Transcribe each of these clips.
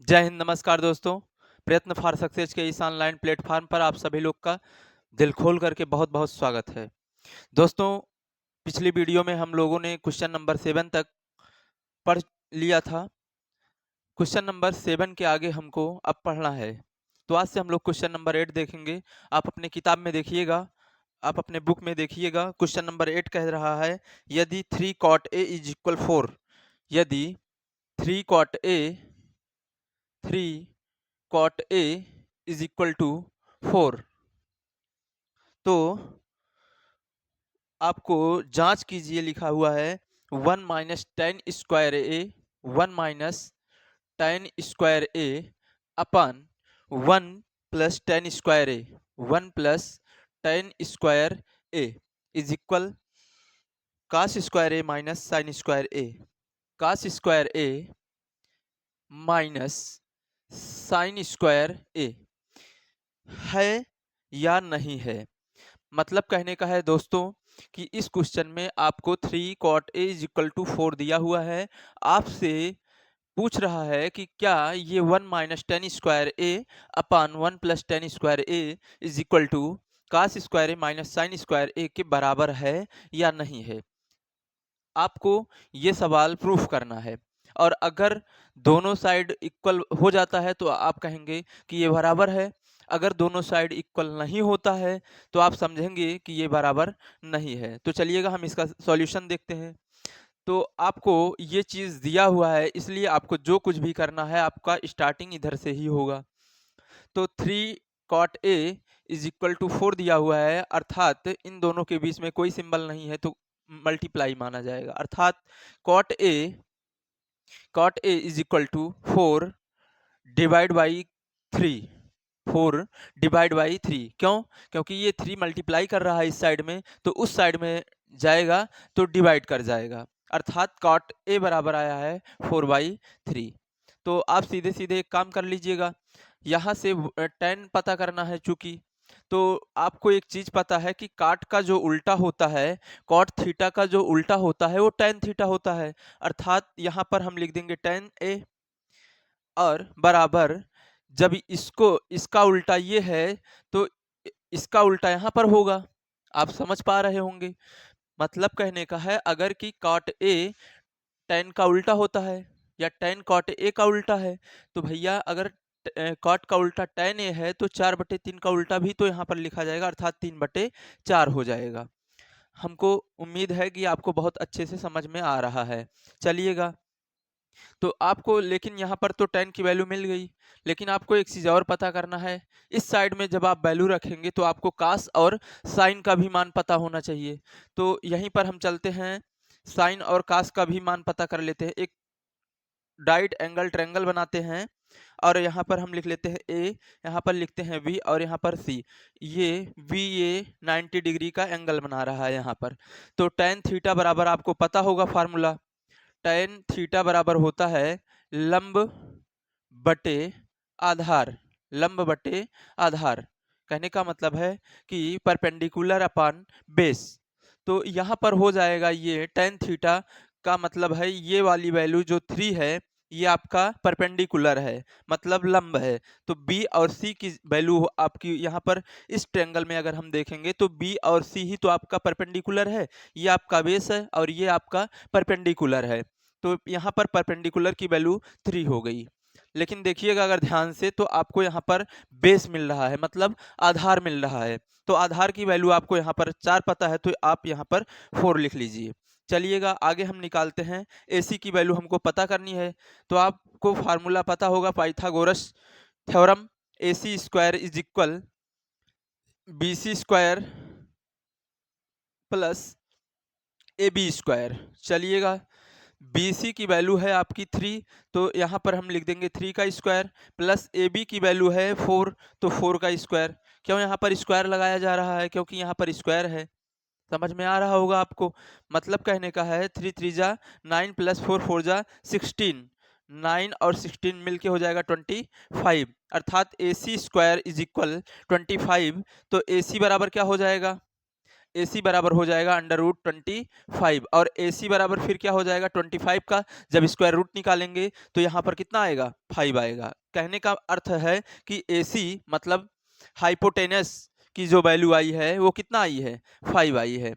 जय हिंद, नमस्कार दोस्तों। प्रयत्न फॉर सक्सेस के इस ऑनलाइन प्लेटफॉर्म पर आप सभी लोग का दिल खोल करके बहुत बहुत स्वागत है। दोस्तों, पिछली वीडियो में हम लोगों ने क्वेश्चन नंबर 7 तक पढ़ लिया था। क्वेश्चन नंबर 7 के आगे हमको अब पढ़ना है। तो आज से हम लोग क्वेश्चन नंबर 8 देखेंगे। आप अपने किताब में देखिएगा, आप अपने बुक में देखिएगा। क्वेश्चन नंबर 8 कह रहा है, यदि 3 cot a इज इक्वल 4, यदि 3 cot a 3 cot a is equal to 4, तो आपको जांच कीजिए। लिखा हुआ है 1 minus tan square A, 1 minus tan square A upon 1 plus tan square A, 1 plus tan square A is equal cos square A minus sine square A, cos square A minus sine square A है या नहीं है। मतलब कहने का है दोस्तों कि इस क्वेश्चन में आपको 3 cot a is equal to 4 दिया हुआ है। आपसे पूछ रहा है कि क्या ये 1 minus tan square A upon 1 plus tan square A is equal to cos square A minus sine square A के बराबर है या नहीं है। आपको ये सवाल प्रूफ करना है, और अगर दोनों साइड इक्वल हो जाता है तो आप कहेंगे कि ये बराबर है। अगर दोनों साइड इक्वल नहीं होता है तो आप समझेंगे कि ये बराबर नहीं है। तो चलिएगा हम इसका सॉल्यूशन देखते हैं। तो आपको ये चीज़ दिया हुआ है, इसलिए आपको जो कुछ भी करना है आपका स्टार्टिंग इधर से ही होगा। तो 3 cot a is equal to 4 दिया हुआ है, अर्थात इन दोनों के बीच में कोई सिंबल नहीं है तो मल्टीप्लाई माना जाएगा। अर्थात cot a is equal to 4 divide by 3, 4 divide by 3। क्यों? क्योंकि ये 3 मल्टीप्लाई कर रहा है इस साइड में, तो उस साइड में जाएगा तो डिवाइड कर जाएगा। अर्थात cot a बराबर आया है 4/3। तो आप सीधे सीधे एक काम कर लीजिएगा, यहाँ से tan पता करना है। चूंकि तो आपको एक चीज पता है कि काट का जो उल्टा होता है, कॉट थीटा का जो उल्टा होता है वो tan थीटा होता है। अर्थात यहाँ पर हम लिख देंगे tan a, और बराबर जब इसको इसका उल्टा ये है तो इसका उल्टा यहाँ पर होगा। आप समझ पा रहे होंगे। मतलब कहने का है, अगर कि cot a tan का उल्टा होता है या tan cot a का उल्टा है, तो भैया अगर cot का उल्टा tan a है तो 4/3 का उल्टा भी तो यहाँ पर लिखा जाएगा, अर्थात 3/4 हो जाएगा। हमको उम्मीद है कि आपको बहुत अच्छे से समझ में आ रहा है। चलिएगा, तो आपको लेकिन यहाँ पर तो tan की वैल्यू मिल गई, लेकिन आपको एक चीज़ और पता करना है। इस साइड में जब आप वैल्यू रखेंगे तो आपको कास और साइन का भी मान पता होना चाहिए। तो यहीं पर हम चलते हैं, साइन और कास का भी मान पता कर लेते हैं। एक डाइट एंगल ट्रायंगल बनाते हैं, और यहाँ पर हम लिख लेते हैं ए, यहाँ पर लिखते हैं बी, और यहाँ पर सी। ये बी ये 90 डिग्री का एंगल बना रहा है यहाँ पर। तो tan थीटा बराबर आपको पता होगा फार्मूला। tan थीटा बराबर होता है लंब बटे आधार, लंब बटे आधार। कहने का मतलब है कि परपेंडिकुलर अपॉन बेस। तो यहाँ पर हो जाएगा ये tan थीटा का मतलब है ये वाली वैल्यू जो 3 है ये आपका परपेंडिकुलर है, मतलब लंब है। तो B और C की वैल्यू आपकी यहाँ पर इस ट्रायंगल में अगर हम देखेंगे तो B और C ही तो आपका परपेंडिकुलर है। ये आपका बेस है और ये आपका परपेंडिकुलर है। तो यहाँ पर परपेंडिकुलर की वैल्यू 3 हो गई। लेकिन देखिएगा अगर ध्यान से, तो आपको यहाँ पर बेस मिल रहा है, मतलब आधार मिल रहा है। तो आधार की वैल्यू आपको यहाँ पर 4 पता है, तो आप यहाँ पर 4 लिख लीजिए। चलिएगा आगे हम निकालते हैं। AC की वैल्यू हमको पता करनी है, तो आपको फार्मूला पता होगा Pythagoras theorem. AC square is equal BC square plus AB square. चलिएगा, BC की वैल्यू है आपकी 3, तो यहाँ पर हम लिख देंगे 3 का स्क्वायर, प्लस AB की वैल्यू है 4, तो 4 का स्क्वायर। क्यों यहाँ पर स्क्वायर लगाया जा रहा है? क्योंकि यहाँ पर स्क्वायर है। समझ में आ रहा होगा आपको। मतलब कहने का है 3 3 जा 9 प्लस 4 4 जा 16, 9 और 16 मिलके हो जाएगा 25। अर्थात AC स्क्वायर इज इक्वल 25। तो AC बराबर क्या हो जाएगा? AC बराबर हो जाएगा √25 और AC बराबर फिर क्या हो जाएगा 25 का जब स्क्वायर रूट निकालेंगे तो यहाँ पर कितना आएगा 5 आएगा। कहने का अर्थ है कि AC मतलब हाइपोटेनस की जो वैल्यू आई है वो कितना आई है 5 आई है।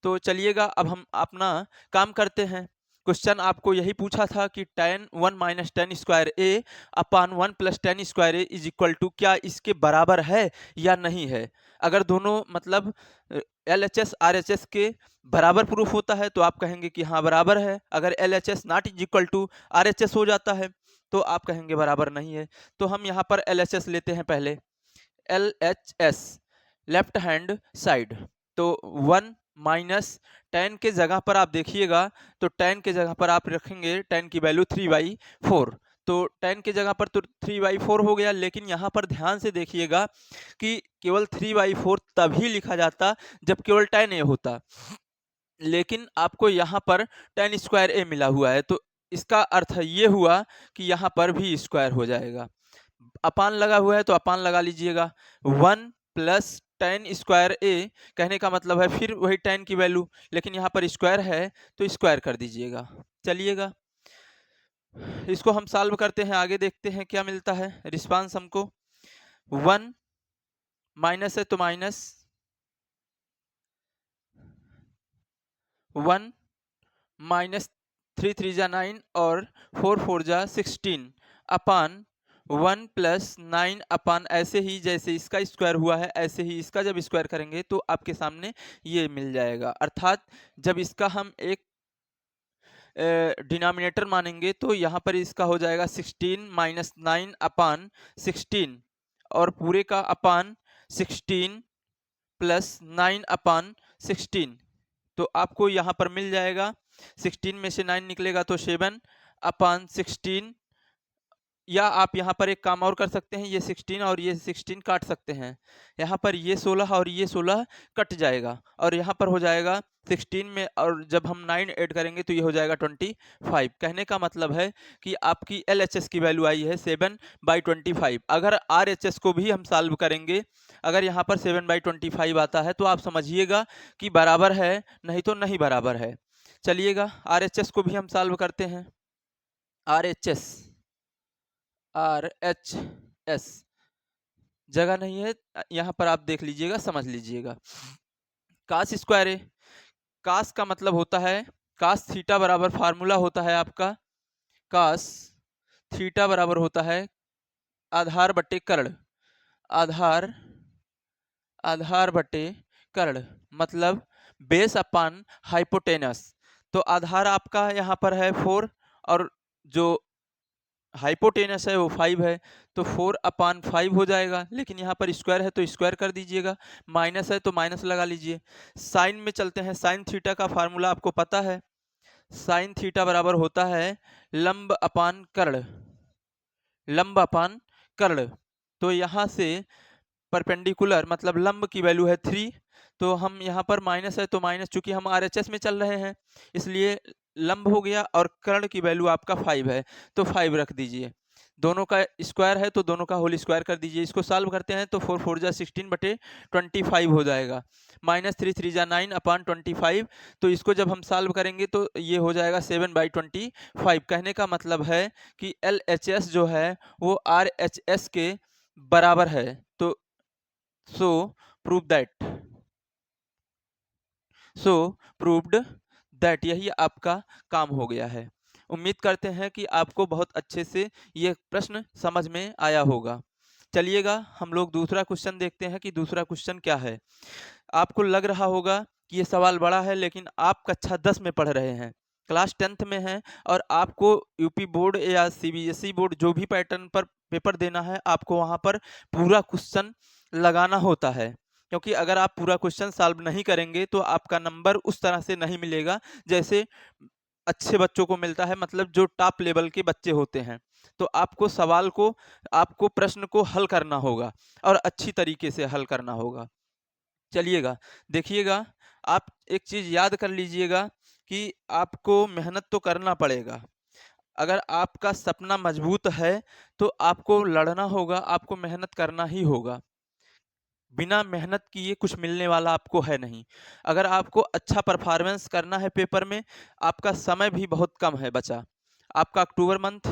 तो चलिएगा अब हम अपना काम करते हैं। क्वेश्चन आपको यही पूछा था कि tan 1 minus tan square A upon 1 plus tan square A is equal to क्या इसके बराबर है या नहीं है। अगर दोनों मतलब LHS RHS के बराबर प्रूफ होता है तो आप कहेंगे कि हाँ बराबर है। अगर LHS not is equal to RHS हो जाता है तो आप कहेंगे बराबर नहीं है। तो हम यहाँ पर LHS लेते हैं पहले। LHS लेफ्ट हैंड साइड, तो 1 माइनस टेन के जगह पर आप देखिएगा तो टेन के जगह पर आप रखेंगे टेन की वैल्यू 3/4, तो टेन के जगह पर तो 3/4 हो गया। लेकिन यहाँ पर ध्यान से देखिएगा कि केवल 3/4 तभी लिखा जाता जब केवल टेन ए होता, लेकिन आपको यहाँ पर टेन स्क्वायर ए मिला हुआ है तो इसका अर्थ ये हुआ कि यहाँ पर भी स्क्वायर हो जाएगा। अपान लगा हुआ है तो अपान लगा लीजिएगा। 1 प्लस टेन स्क्वायर ए कहने का मतलब है फिर वही टेन की वैल्यू, लेकिन यहाँ पर स्क्वायर है तो स्क्वायर कर दीजिएगा। चलिएगा इसको हम सॉल्व करते हैं, आगे देखते हैं क्या मिलता है रिस्पांस हमको। 1 माइनस है तो माइनस 1 माइनस 3 3 जा 9 और 4 4 जा 16 अपान 1 प्लस 9 अपान ऐसे ही जैसे इसका स्क्वायर हुआ है ऐसे ही इसका जब स्क्वायर करेंगे तो आपके सामने ये मिल जाएगा। अर्थात जब इसका हम एक डिनोमिनेटर मानेंगे तो यहाँ पर इसका हो जाएगा 16 माइनस 9 अपान 16 और पूरे का अपान 16 प्लस 9 अपान 16, तो आपको यहाँ पर मिल जाएगा 16 में से 9 निकलेगा तो 7 अपान 16, या आप यहाँ पर एक काम और कर सकते हैं, ये 16 और ये 16 काट सकते हैं, यहाँ पर ये 16 और ये 16 कट जाएगा और यहाँ पर हो जाएगा 16 में और जब हम 9 ऐड करेंगे तो ये हो जाएगा 25। कहने का मतलब है कि आपकी LHS की वैल्यू आई है 7/25। अगर RHS को भी हम सॉल्व करेंगे, अगर यहाँ पर 7/25 आता है तो आप समझिएगा कि बराबर है, नहीं तो नहीं बराबर है। चलिएगा RHS को भी हम सॉल्व करते हैं। RHS जगह नहीं है, यहाँ पर आप देख लीजिएगा समझ लीजिएगा। कास स्क्वायर है, कास का मतलब होता है कास थीटा बराबर फार्मूला होता है आपका, कास थीटा बराबर होता है आधार बटे कर्ण, आधार आधार बटे कर्ण मतलब बेस अपान हाइपोटेनस। तो आधार आपका यहाँ पर है 4 और जो हाइपोटेनस है वो 5 है, तो 4/5 हो जाएगा। लेकिन यहाँ पर स्क्वायर है तो स्क्वायर कर दीजिएगा, माइनस है तो माइनस लगा लीजिए। साइन में चलते हैं, साइन थीटा का फार्मूला आपको पता है, साइन थीटा बराबर होता है लंब अपान कर्ण, लंब अपान कर्ण। तो यहाँ से परपेंडिकुलर मतलब लंब की वैल्यू है 3, तो हम यहाँ पर माइनस है तो माइनस, चूंकि हम RHS में चल रहे हैं इसलिए लंब हो गया और कर्ण की वैल्यू आपका 5 है तो 5 रख दीजिए। दोनों का स्क्वायर है तो दोनों का होल स्क्वायर कर दीजिए। इसको सॉल्व करते हैं तो 4 4 जा 16 बटे 25 हो जाएगा, माइनस 3 3 जा 9 अपान 25। तो इसको जब हम सॉल्व करेंगे तो ये हो जाएगा 7/25। कहने का मतलब है कि LHS जो है वो RHS के बराबर है। तो सो prove that, so proved that, यही आपका काम हो गया है। उम्मीद करते हैं कि आपको बहुत अच्छे से ये प्रश्न समझ में आया होगा। चलिएगा हम लोग दूसरा क्वेश्चन देखते हैं कि दूसरा क्वेश्चन क्या है। आपको लग रहा होगा कि ये सवाल बड़ा है, लेकिन आप कक्षा 10 में पढ़ रहे हैं, क्लास 10th में हैं और आपको यूपी बोर्ड या CBSE बोर्ड जो भी पैटर्न पर पेपर देना है आपको वहाँ पर पूरा क्वेश्चन लगाना होता है, क्योंकि अगर आप पूरा क्वेश्चन सॉल्व नहीं करेंगे तो आपका नंबर उस तरह से नहीं मिलेगा जैसे अच्छे बच्चों को मिलता है, मतलब जो टॉप लेवल के बच्चे होते हैं। तो आपको सवाल को, आपको प्रश्न को हल करना होगा और अच्छी तरीके से हल करना होगा। चलिएगा देखिएगा, आप एक चीज़ याद कर लीजिएगा कि आपको मेहनत तो करना पड़ेगा। अगर आपका सपना मजबूत है तो आपको लड़ना होगा, आपको मेहनत करना ही होगा। बिना मेहनत किए कुछ मिलने वाला आपको है नहीं। अगर आपको अच्छा परफॉर्मेंस करना है पेपर में, आपका समय भी बहुत कम है बचा। आपका अक्टूबर मंथ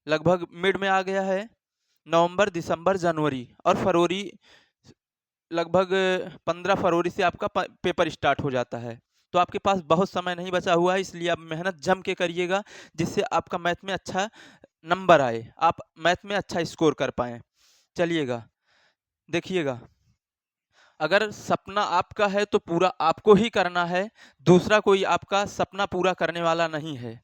लगभग मिड में आ गया है। नवंबर, दिसंबर, जनवरी और फरवरी, लगभग 15 फरवरी से आपका पेपर स्टार्ट हो जाता है। तो आपके पास बहुत समय नहीं बचा हुआ है, इसलिए आप मेहनत जम के करिएगा, जिससे आपका मैथ में अच्छा नंबर आए, आप मैथ में अच्छा स्कोर कर पाएँ। चलिएगा, देखिएगा, अगर सपना आपका है तो पूरा आपको ही करना है, दूसरा कोई आपका सपना पूरा करने वाला नहीं है।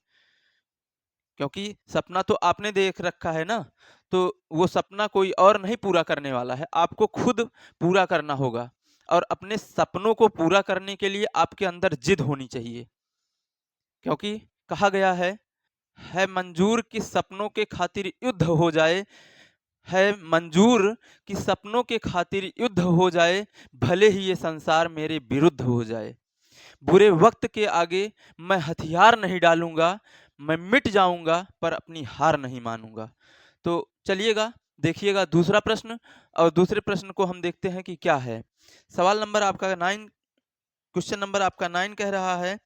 क्योंकि सपना तो आपने देख रखा है ना, तो वो सपना कोई और नहीं पूरा करने वाला है, आपको खुद पूरा करना होगा। और अपने सपनों को पूरा करने के लिए आपके अंदर जिद होनी चाहिए। क्योंकि कहा गया है मंजूर कि सपनों के खातिर युद्ध हो जाए, है मंजूर कि सपनों के खातिर युद्ध हो जाए, भले ही ये संसार मेरे विरुद्ध हो जाए। बुरे वक्त के आगे मैं हथियार नहीं डालूंगा, मैं मिट जाऊंगा पर अपनी हार नहीं मानूंगा। तो चलिएगा, देखिएगा दूसरा प्रश्न, और दूसरे प्रश्न को हम देखते हैं कि क्या है। सवाल नंबर आपका 9, क्वेश्चन नंबर आपका 9 कह रहा है,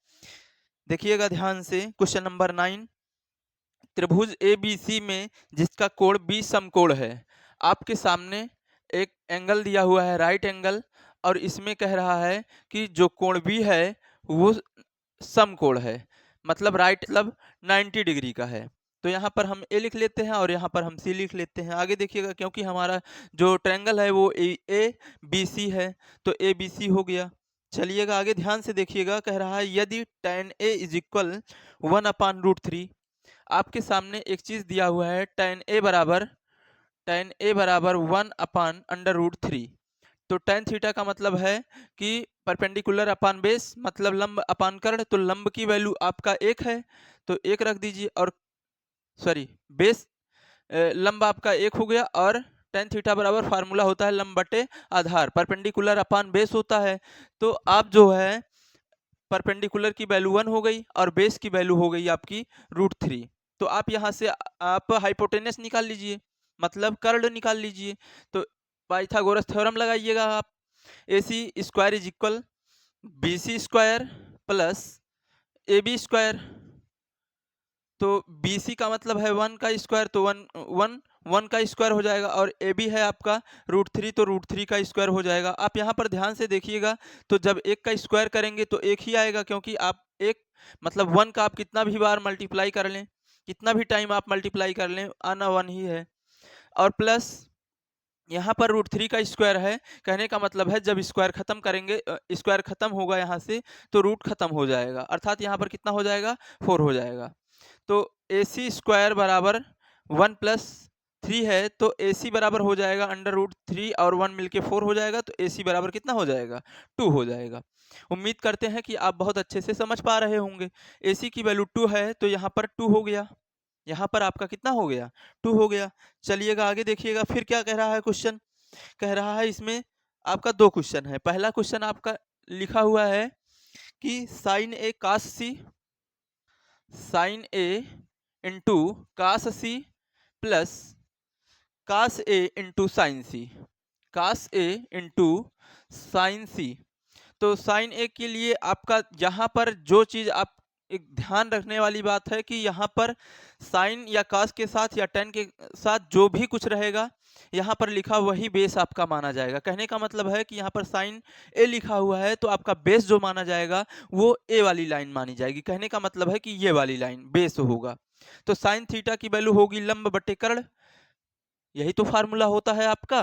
देखिएगा ध्यान से, क्वेश्चन नंबर 9, त्रिभुज एबीसी में जिसका कोण 20 समकोण है, आपके सामने एक एंगल दिया हुआ है राइट एंगल, और इसमें कह रहा है कि जो कोण बी है वो समकोण है, मतलब राइट, मतलब 90 डिग्री का है। तो यहाँ पर हम ए लिख लेते हैं और यहाँ पर हम सी लिख लेते हैं। आगे देखिएगा, क्योंकि हमारा जो ट्रायंगल है वो ए बी सी है, तो ए बी सी हो गया। चलिएगा आगे ध्यान से देखिएगा, कह रहा है यदि tan a इज इक्वल 1/√3, आपके सामने एक चीज दिया हुआ है tan a बराबर 1/√3। तो tan थीटा का मतलब है कि परपेंडिकुलर अपान बेस, मतलब लंब अपान कर्ण, तो लंब की वैल्यू आपका 1 है, तो 1 रख दीजिए, और सॉरी बेस, लंब आपका 1 हो गया, और tan थीटा बराबर फार्मूला होता है लंब बटे आधार, परपेंडिकुलर अपान बेस होता है। तो आप जो है परपेंडिकुलर की वैल्यू 1 हो गई और बेस की वैल्यू हो गई आपकी √3। तो आप यहाँ से आप हाइपोटेनस निकाल लीजिए, मतलब कर्ण निकाल लीजिए। तो पाइथागोरस थ्योरम लगाइएगा आप, AC square is equal BC square plus AB square. तो BC का मतलब है 1 का स्क्वायर, तो 1 का स्क्वायर हो जाएगा, और AB है आपका √3, तो √3 का स्क्वायर हो जाएगा। आप यहाँ पर ध्यान से देखिएगा, तो जब 1 का स्क्वायर करेंगे तो 1 ही आएगा, क्योंकि आप एक, मतलब 1 का आप कितना भी बार मल्टीप्लाई कर लें, कितना भी टाइम आप मल्टीप्लाई कर लें, आना 1 ही है। और प्लस यहाँ पर √3 का स्क्वायर है, कहने का मतलब है जब स्क्वायर खत्म करेंगे, स्क्वायर खत्म होगा यहाँ से, तो रूट खत्म हो जाएगा, अर्थात यहाँ पर कितना हो जाएगा, 4 हो जाएगा। तो AC स्क्वायर बराबर 1 प्लस 3 है, तो AC बराबर हो जाएगा √3 और 1 मिलके 4 हो जाएगा, तो AC बराबर कितना हो जाएगा, 2 हो जाएगा। उम्मीद करते हैं कि आप बहुत अच्छे से समझ पा रहे होंगे। AC की वैल्यू 2 है, तो यहाँ पर 2 हो गया, यहाँ पर आपका कितना हो गया, 2 हो गया। चलिएगा आगे देखिएगा, फिर क्या कह रहा है क्वेश्चन, कह रहा है इसमें आपका 2 क्वेश्चन है। पहला क्वेश्चन आपका लिखा हुआ है कि sine A into cos C plus cos A into sine C, cos A into sine C. तो साइन ए के लिए आपका यहाँ पर जो चीज़ आप, एक ध्यान रखने वाली बात है कि यहाँ पर साइन या कास के साथ या टेन के साथ जो भी कुछ रहेगा, यहाँ पर लिखा वही बेस आपका माना जाएगा। कहने का मतलब है कि यहाँ पर साइन ए लिखा हुआ है, तो आपका बेस जो माना जाएगा वो ए वाली लाइन मानी जाएगी। कहने का मतलब है कि ये वाली लाइन बेस होगा। तो साइन थीटा की वैल्यू होगी लंब बटे कर्ण, यही तो फार्मूला होता है आपका,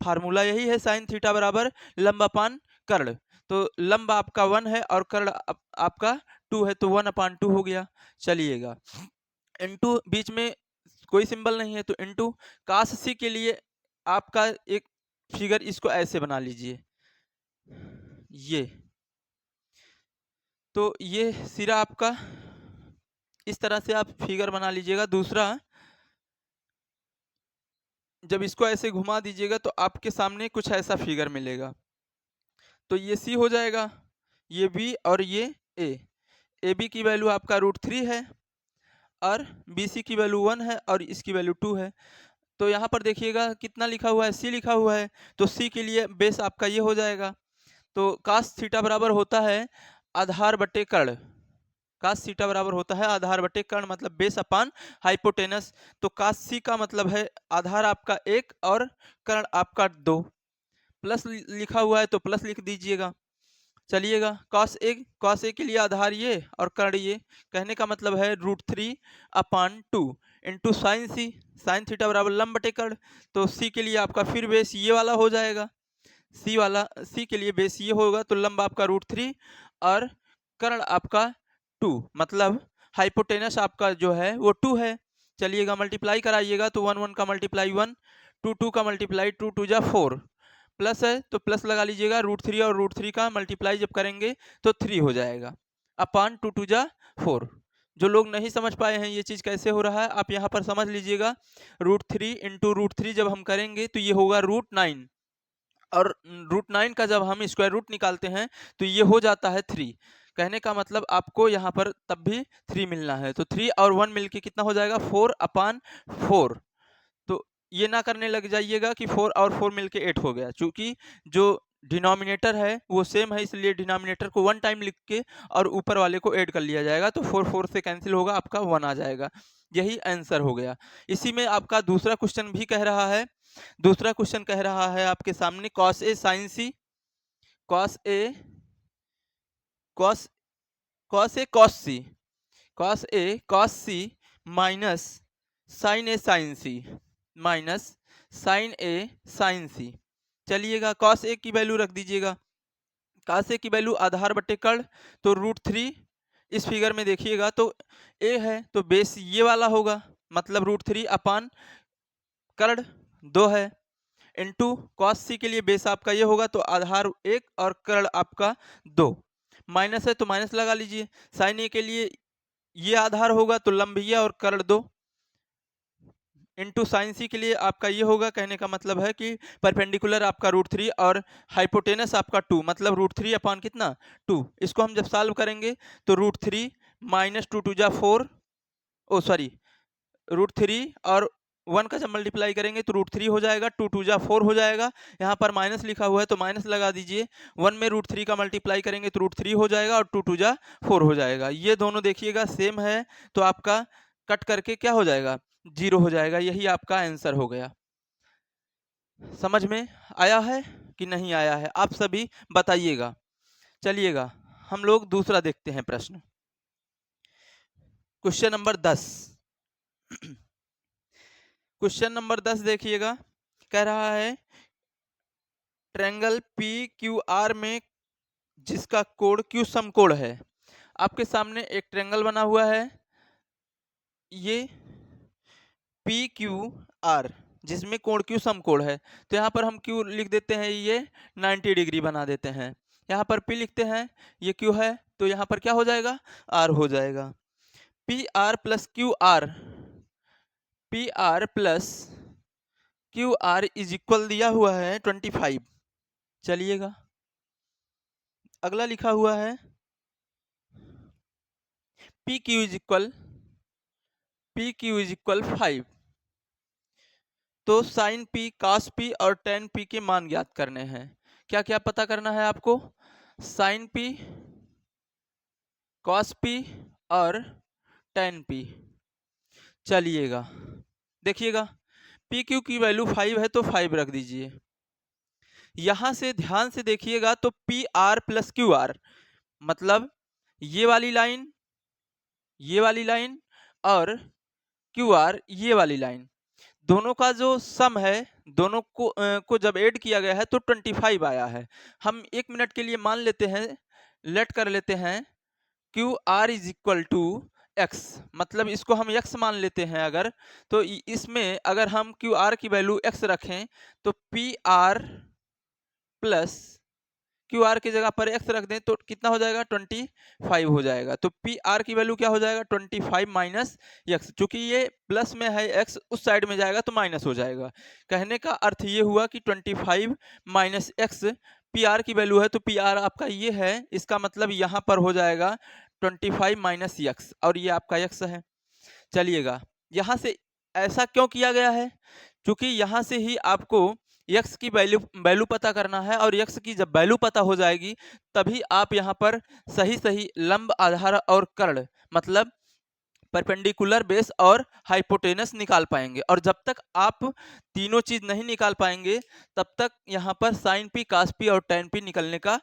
फार्मूला यही है, साइन थीटा बराबर लंब अपान कर्ण। तो लंब आपका 1 है और कर्ण आपका 2 है, तो 1/2 हो गया। चलिएगा, इनटू बीच में कोई सिंबल नहीं है, तो इनटू कास सी के लिए आपका एक फिगर, इसको ऐसे बना लीजिए, ये, तो ये सिरा आपका इस तरह से आप फिगर बना लीजिएगा। दूसरा, जब इसको ऐसे घुमा दीजिएगा तो आपके सामने कुछ ऐसा फिगर मिलेगा। तो ये सी हो जाएगा, ये बी और ये ए। ए बी की वैल्यू आपका √3 है और बी सी की वैल्यू 1 है और इसकी वैल्यू 2 है। तो यहाँ पर देखिएगा कितना लिखा हुआ है, c लिखा हुआ है, तो c के लिए बेस आपका ये हो जाएगा। तो कास थीटा बराबर होता है आधार बटे कर्ण, कास थीटा बराबर होता है आधार बटे कर्ण मतलब बेस अपान हाइपोटेनस। तो कास सी का मतलब है आधार आपका 1 और कर्ण आपका 2, प्लस लिखा हुआ है तो प्लस लिख दीजिएगा। चलिएगा कॉस ए के लिए आधार ये और कर्ण ये, कहने का मतलब है √3/2 इंटू साइन सी, साइन थीटा बराबर लंब बटे कर्ण। तो सी के लिए आपका फिर बेस ये वाला हो जाएगा, सी के लिए बेस ये होगा, तो लंब आपका √3 और कर्ण आपका 2, मतलब हाइपोटेनस आपका जो है वो 2 है। चलिएगा मल्टीप्लाई कराइएगा, तो 1 1 का मल्टीप्लाई 1, 2 2 का मल्टीप्लाई 2 2 जा 4, प्लस है तो प्लस लगा लीजिएगा, √3 और √3 का मल्टीप्लाई जब करेंगे तो 3 हो जाएगा, अपान 2 2 जा 4। जो लोग नहीं समझ पाए हैं ये चीज़ कैसे हो रहा है, आप यहाँ पर समझ लीजिएगा। √3 इंटू √3 जब हम करेंगे तो ये होगा √9, और √9 का जब हम स्क्वायर रूट निकालते हैं तो ये हो जाता है 3। कहने का मतलब आपको यहाँ पर तब भी 3 मिलना है, तो 3 और 1 मिलके कितना हो जाएगा 4/4। तो ये ना करने लग जाइएगा कि 4 और 4 मिलके 8 हो गया, चूंकि जो डिनोमिनेटर है वो सेम है, इसलिए डिनोमिनेटर को 1 टाइम लिख के और ऊपर वाले को ऐड कर लिया जाएगा, तो 4 4 से कैंसिल होगा, आपका 1 आ जाएगा। यही आंसर हो गया। इसी में आपका दूसरा क्वेश्चन भी कह रहा है, दूसरा क्वेश्चन कह रहा है आपके सामने cos A sign C, cos A cos cos A cos C, cos A cos C minus sign A sign C, minus sign A sign सी। चलिएगा कॉस ए की वैल्यू रख दीजिएगा, कॉस ए की वैल्यू आधार बटे कर्ण, तो √3 इस फिगर में देखिएगा तो ए है तो बेस ये वाला होगा, मतलब √3 अपान कर्ण 2 है, इंटू कॉस सी के लिए बेस आपका ये होगा तो आधार 1 और कर्ण आपका 2, माइनस है तो माइनस लगा लीजिए। साइन ए के लिए ये आधार होगा तो लंब ये और कर्ण 2, इंटू साइन सी के लिए आपका ये होगा, कहने का मतलब है कि परपेंडिकुलर आपका √3 और हाइपोटेनस आपका 2, मतलब √3 अपान कितना 2। इसको हम जब सॉल्व करेंगे तो √3 माइनस 2 2 जा 4, ओ सॉरी √3 और 1 का जब मल्टीप्लाई करेंगे तो √3 हो जाएगा, 2 2 जा 4 हो जाएगा, यहाँ पर माइनस लिखा हुआ है तो माइनस लगा दीजिए। 1 में √3 का मल्टीप्लाई करेंगे तो √3 हो जाएगा और 2 2 जा 4 हो जाएगा। ये दोनों देखिएगा सेम है, तो आपका कट करके क्या हो जाएगा 0 हो जाएगा। यही आपका आंसर हो गया। समझ में आया है कि नहीं आया है, आप सभी बताइएगा। चलिएगा हम लोग दूसरा देखते हैं प्रश्न, क्वेश्चन नंबर 10। क्वेश्चन नंबर 10 देखिएगा, कह रहा है ट्रायंगल PQR में जिसका कोण Q समकोण है। आपके सामने एक ट्रायंगल बना हुआ है, ये PQR जिसमें कोण Q समकोण है, तो यहाँ पर हम Q लिख देते हैं, ये 90 डिग्री बना देते हैं। यहाँ पर P लिखते हैं, ये Q है तो यहाँ पर क्या हो जाएगा R हो जाएगा। PR plus QR is equal दिया हुआ है 25। चलिएगा अगला लिखा हुआ है PQ इज इक्वल 5। तो साइन P, cos P और tan P के मान ज्ञात करने हैं। क्या क्या पता करना है आपको, साइन P, cos P और tan P। चलिएगा देखिएगा PQ की वैल्यू 5 है तो 5 रख दीजिए। यहां से ध्यान से देखिएगा तो PR प्लस QR, मतलब ये वाली लाइन और QR ये वाली लाइन, दोनों का जो सम है, दोनों को जब ऐड किया गया है तो 25 आया है। हम 1 मिनट के लिए मान लेते हैं, लेट कर लेते हैं QR is equal to x, मतलब इसको हम x मान लेते हैं अगर, तो इसमें अगर हम QR की वैल्यू x रखें तो PR प्लस QR की जगह पर x रख दें तो कितना हो जाएगा 25 हो जाएगा। तो PR की वैल्यू क्या हो जाएगा 25 माइनस x, चूंकि ये प्लस में है x उस साइड में जाएगा तो माइनस हो जाएगा। कहने का अर्थ ये हुआ कि 25 माइनस x PR की वैल्यू है, तो PR आपका ये है, इसका मतलब यहाँ पर हो जाएगा 25 माइनस x और ये आपका x है। चलिएगा यहाँ से ऐसा क्यों किया गया है, क्योंकि यहाँ से ही आपको x की वैल्यू पता करना है, और x की जब वैल्यू पता हो जाएगी तभी आप यहाँ पर सही सही लंब, आधार और कर्ण, मतलब परपेंडिकुलर, बेस और हाइपोटेनस निकाल पाएंगे। और जब तक आप तीनों चीज नहीं निकाल पाएंगे तब तक यहाँ पर साइन पी, कास पी और टैन पी निकलने का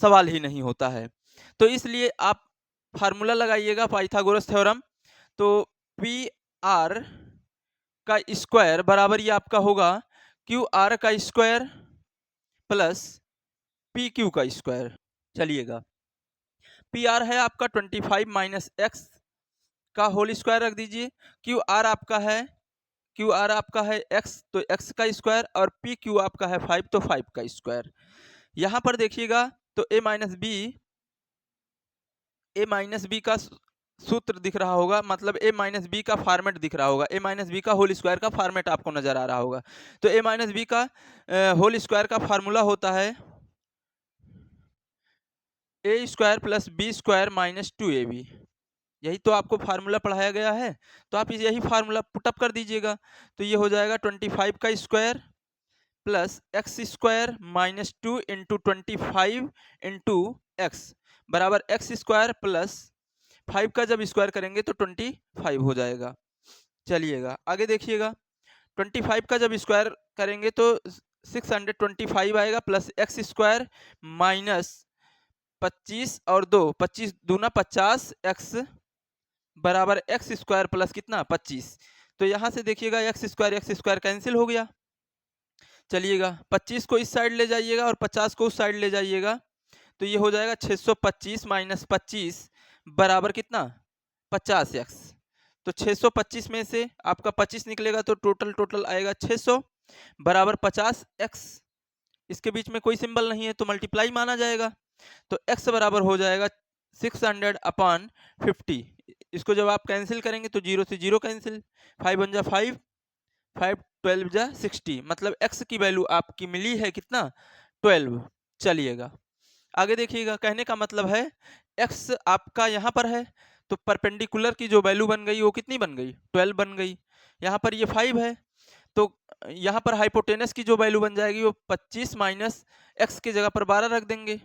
सवाल ही नहीं होता है। तो इसलिए आप फार्मूला लगाइएगा पाइथागोरस थ्योरम। तो पी आर का स्क्वायर बराबर ये आपका होगा क्यू आर का स्क्वायर प्लस पी क्यू का स्क्वायर। चलिएगा, पी आर है आपका 25 माइनस एक्स का होल स्क्वायर रख दीजिए। क्यू आर आपका है एक्स, तो एक्स का स्क्वायर, और पी क्यू आपका है 5, तो 5 का स्क्वायर। यहाँ पर देखिएगा तो ए माइनस बी का सूत्र दिख रहा होगा, मतलब ए माइनस बी का फॉर्मेट दिख रहा होगा, ए माइनस बी का होल स्क्वायर का फॉर्मेट आपको नजर आ रहा होगा। तो ए माइनस बी का होल स्क्वायर का फार्मूला होता है A square plus B square minus 2ab। यही तो आपको फार्मूला पढ़ाया गया है, तो आप यही फार्मूला पुटअप कर दीजिएगा। तो ये हो जाएगा 25 का square plus x square minus 2 into 25 into x बराबर एक्स स्क्वायर प्लस 5 का जब स्क्वायर करेंगे तो 25 हो जाएगा। चलिएगा आगे देखिएगा, 25 का जब स्क्वायर करेंगे तो 625 आएगा, प्लस एक्स स्क्वायर माइनस 25 और 2, 25 दूना 50, एक्स बराबर एक्स स्क्वायर प्लस कितना 25। तो यहाँ से देखिएगा एक्स स्क्वायर कैंसिल हो गया। चलिएगा 25 को इस साइड ले जाइएगा और 50 को उस साइड ले जाइएगा, तो ये हो जाएगा 625 माइनस 25 बराबर कितना 50x। तो 625 में से आपका 25 निकलेगा तो टोटल आएगा 600 बराबर 50x। इसके बीच में कोई सिंबल नहीं है तो मल्टीप्लाई माना जाएगा। तो x बराबर हो जाएगा 600/50। इसको जब आप कैंसिल करेंगे तो 0 से 0 कैंसिल, 5 1 जा 5, 5 12 जा 60, मतलब x की वैल्यू आपकी मिली है कितना 12। चलिएगा आगे देखिएगा, कहने का मतलब है x आपका यहाँ पर है तो परपेंडिकुलर की जो वैल्यू बन गई वो कितनी बन गई 12 बन गई। यहाँ पर ये 5 है तो यहाँ पर हाइपोटेनस की जो वैल्यू बन जाएगी वो 25 माइनस एक्स की जगह पर 12 रख देंगे,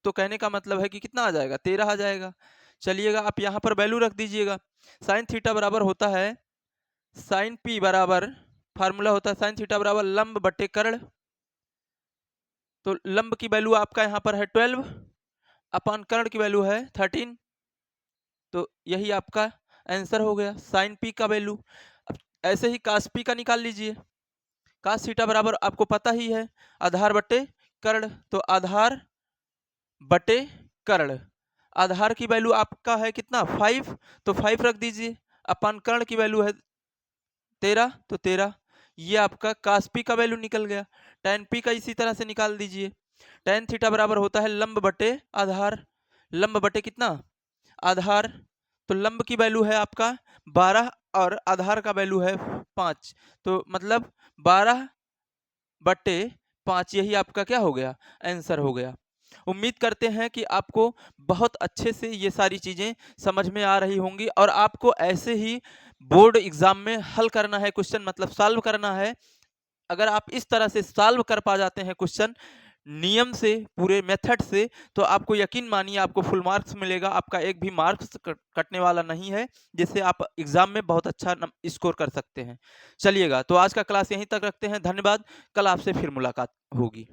तो कहने का मतलब है कि कितना आ जाएगा 13 आ जाएगा। चलिएगा आप यहाँ पर वैल्यू रख दीजिएगा। साइन थीटा बराबर होता है साइन पी बराबर, फार्मूला होता है साइन थीटा बराबर लंब बटे कर्ण। तो लंब की वैल्यू आपका यहाँ पर है 12 अपॉन कर्ण की वैल्यू है 13, तो यही आपका आंसर हो गया साइन पी का वैल्यू। अब ऐसे ही कास पी का निकाल लीजिए। कास थीटा बराबर आपको पता ही है आधार बटे कर्ण, तो आधार बटे कर्ण, आधार की वैल्यू आपका है कितना 5, तो 5 रख दीजिए, अपन कर्ण की वैल्यू है 13, तो 13। ये आपका कास पी का वैल्यू निकल गया। tan पी का इसी तरह से निकाल दीजिए। tan थीटा बराबर होता है लंब बटे आधार, लंब बटे कितना आधार, तो लंब की वैल्यू है आपका 12 और आधार का वैल्यू है 5, तो मतलब 12/5, यही आपका क्या हो गया आंसर हो गया। उम्मीद करते हैं कि आपको बहुत अच्छे से ये सारी चीज़ें समझ में आ रही होंगी और आपको ऐसे ही बोर्ड एग्जाम में हल करना है क्वेश्चन, मतलब सॉल्व करना है। अगर आप इस तरह से सॉल्व कर पा जाते हैं क्वेश्चन नियम से, पूरे मेथड से, तो आपको यकीन मानिए आपको फुल मार्क्स मिलेगा, आपका एक भी मार्क्स कटने वाला नहीं है, जिससे आप एग्जाम में बहुत अच्छा स्कोर कर सकते हैं। चलिएगा तो आज का क्लास यहीं तक रखते हैं, धन्यवाद। कल आपसे फिर मुलाकात होगी।